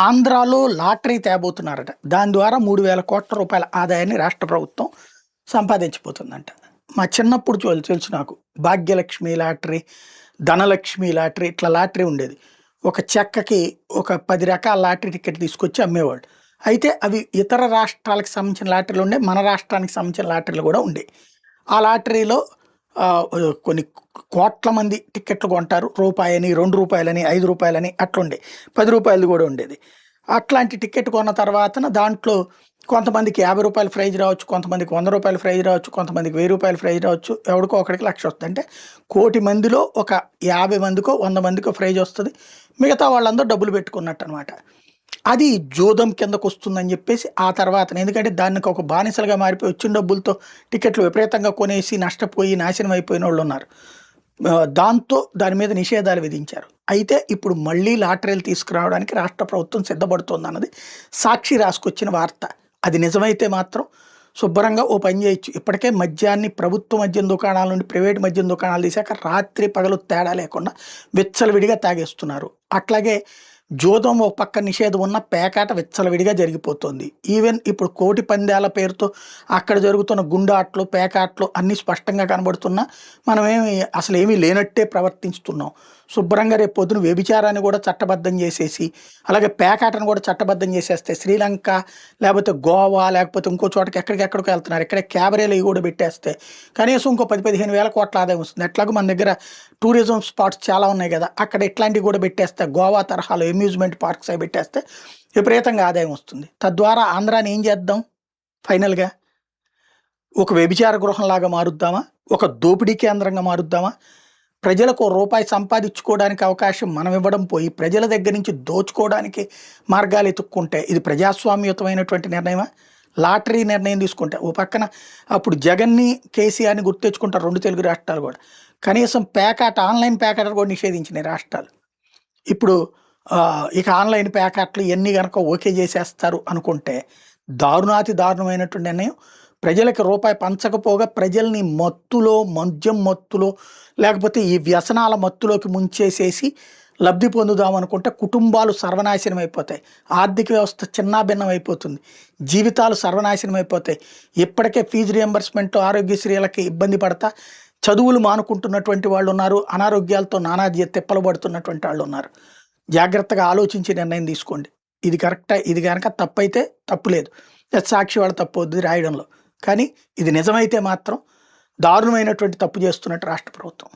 ఆంధ్రాలో లాటరీ తేబోతున్నారట. దాని ద్వారా 3000 కోట్ల రూపాయల ఆదాయాన్ని రాష్ట్ర ప్రభుత్వం సంపాదించబోతుందంట. మా చిన్నప్పుడు తెలుసు నాకు. భాగ్యలక్ష్మి లాటరీ, ధనలక్ష్మి లాటరీ ఇట్లా లాటరీ ఉండేది. ఒక చెక్కకి ఒక 10 రకాల లాటరీ టికెట్ తీసుకొచ్చి అమ్మేవాళ్ళు. అయితే అవి ఇతర రాష్ట్రాలకు సంబంధించిన లాటరీలు ఉండే, మన రాష్ట్రానికి సంబంధించిన లాటరీలు కూడా ఉండేవి. ఆ లాటరీలో కొన్ని కోట్ల మంది టికెట్లు కొంటారు. రూపాయని, రూ. 2 రూ. 5 అట్లుండే. రూ. 10 కూడా ఉండేది. అట్లాంటి టికెట్ కొన్న తర్వాతన దాంట్లో కొంతమందికి రూ. 50 ప్రైజ్ రావచ్చు, కొంతమందికి రూ. 100 ప్రైజ్ రావచ్చు, కొంతమందికి రూ. 1000 ప్రైజ్ రావచ్చు, ఎవడికో ఒకడికి లక్ష వస్తుంది. అంటే 1,00,00,000 మందిలో ఒక 50 మందికో 100 మందికో ప్రైజ్ వస్తుంది. మిగతా వాళ్ళందరూ డబ్బులు పెట్టుకున్నట్టు అనమాట. అది జోదం కిందకు వస్తుందని చెప్పేసి ఆ తర్వాత, ఎందుకంటే దానికి ఒక బానిసలుగా మారిపోయి వచ్చిన డబ్బులతో టికెట్లు విపరీతంగా కొనేసి నష్టపోయి నాశనం అయిపోయిన వాళ్ళు ఉన్నారు. దాంతో దాని మీద నిషేధాలు విధించారు. అయితే ఇప్పుడు మళ్ళీ లాటరీలు తీసుకురావడానికి రాష్ట్ర ప్రభుత్వం సిద్ధపడుతుంది అన్నది సాక్షి రాసుకొచ్చిన వార్త. అది నిజమైతే మాత్రం శుభ్రంగా ఓ పని చేయొచ్చు. ఇప్పటికే మద్యాన్ని ప్రభుత్వ మద్యం దుకాణాల నుండి ప్రైవేట్ మద్యం దుకాణాలు తీసాక రాత్రి పగలు తేడా లేకుండా విచ్చలవిడిగా తాగేస్తున్నారు. అట్లాగే జోదం ఒక పక్క నిషేధం ఉన్న పేకాట విచ్చలవిడిగా జరిగిపోతుంది. ఈవెన్ ఇప్పుడు కోటి పందాల పేరుతో అక్కడ జరుగుతున్న గుండాట్లు, పేకాట్లు అన్నీ స్పష్టంగా కనబడుతున్నా మనమేమి అసలు ఏమీ లేనట్టే ప్రవర్తిస్తున్నాం. శుభ్రంగా రేపు పొద్దున వ్యభిచారాన్ని కూడా చట్టబద్ధం చేసేసి, అలాగే పేకాటను కూడా చట్టబద్ధం చేసేస్తే శ్రీలంక లేకపోతే గోవా లేకపోతే ఇంకో చోటకి ఎక్కడికెక్కడికి వెళ్తున్నారు. ఇక్కడే క్యాబరేలు ఇవి కూడా పెట్టేస్తే కనీసం ఇంకో 10-15 వేల కోట్ల ఆదాయం వస్తుంది. ఎట్లాగో మన దగ్గర టూరిజం స్పాట్స్ చాలా ఉన్నాయి కదా, అక్కడ ఇట్లాంటివి కూడా పెట్టేస్తే, గోవా తరహాలో అమ్యూజ్మెంట్ పార్క్స్ అవి పెట్టేస్తే విపరీతంగా ఆదాయం వస్తుంది. తద్వారా ఆంధ్రాని ఏం చేద్దాం? ఫైనల్గా ఒక వ్యభిచార గృహంలాగా మారుద్దామా? ఒక దోపిడీ కేంద్రంగా మారుద్దామా? ప్రజలకు రూపాయి సంపాదించుకోవడానికి అవకాశం మనం ఇవ్వడం పోయి ప్రజల దగ్గర నుంచి దోచుకోవడానికి మార్గాలు ఎత్తుక్కుంటే ఇది ప్రజాస్వామ్యయుతమైనటువంటి నిర్ణయమా? లాటరీ నిర్ణయం తీసుకుంటే ఓ పక్కన అప్పుడు జగన్ని, కేసీఆర్ని గుర్తు తెచ్చుకుంటారు 2 తెలుగు రాష్ట్రాలు కూడా. కనీసం పేకాట, ఆన్లైన్ పేకాట కూడా నిషేధించినాయి రాష్ట్రాలు. ఇప్పుడు ఇక ఆన్లైన్ పేకాట్లు ఇవన్నీ కనుక ఓకే చేసేస్తారు అనుకుంటే దారుణాతి దారుణమైనటువంటి నిర్ణయం. ప్రజలకు రూపాయి పంచకపోగా ప్రజల్ని మత్తులో, మద్యం మత్తులో లేకపోతే ఈ వ్యసనాల మత్తులోకి ముంచేసేసి లబ్ధి పొందుదామనుకుంటే కుటుంబాలు సర్వనాశనం అయిపోతాయి. ఆర్థిక వ్యవస్థ చిన్నాభిన్నం అయిపోతుంది. జీవితాలు సర్వనాశనం అయిపోతాయి. ఇప్పటికే ఫీజు రియంబర్స్మెంట్, ఆరోగ్యశ్రీలకి ఇబ్బంది పడతా చదువులు మానుకుంటున్నటువంటి వాళ్ళు ఉన్నారు. అనారోగ్యాలతో నానా తిప్పలు పడుతున్నటువంటి వాళ్ళు ఉన్నారు. జాగ్రత్తగా ఆలోచించి నిర్ణయం తీసుకోండి. ఇది కరెక్టా? ఇది కనుక తప్పైతే తప్పు లేదు, సాక్షి వాళ్ళ తప్పు వద్దు రాయడంలో. కానీ ఇది నిజమైతే మాత్రం దారుణమైనటువంటి తప్పు చేస్తున్నట్టు రాష్ట్ర ప్రభుత్వం.